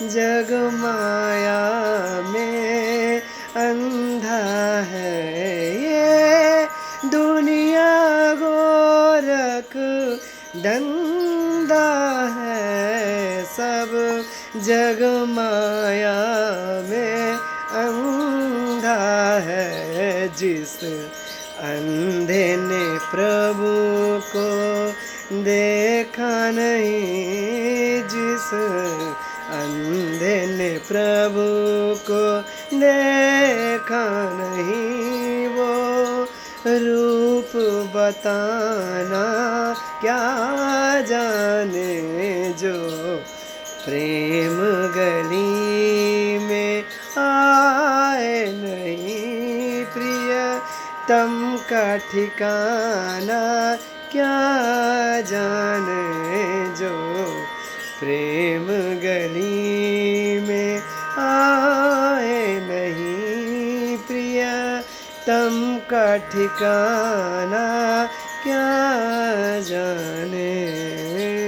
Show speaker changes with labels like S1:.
S1: जग माया में अंधा है ये दुनिया गोरख धंधा है सब जग माया में अंधा है। जिस अंधे ने प्रभु को देखा नहीं, जिस अंधे ने प्रभु को देखा नहीं, वो रूप बताना क्या जाने। जो प्रेम गली में आए नहीं, प्रियतम का ठिकाना क्या जाने। जो प्रेम गली में आए नहीं, प्रियतम का ठिकाना क्या जाने।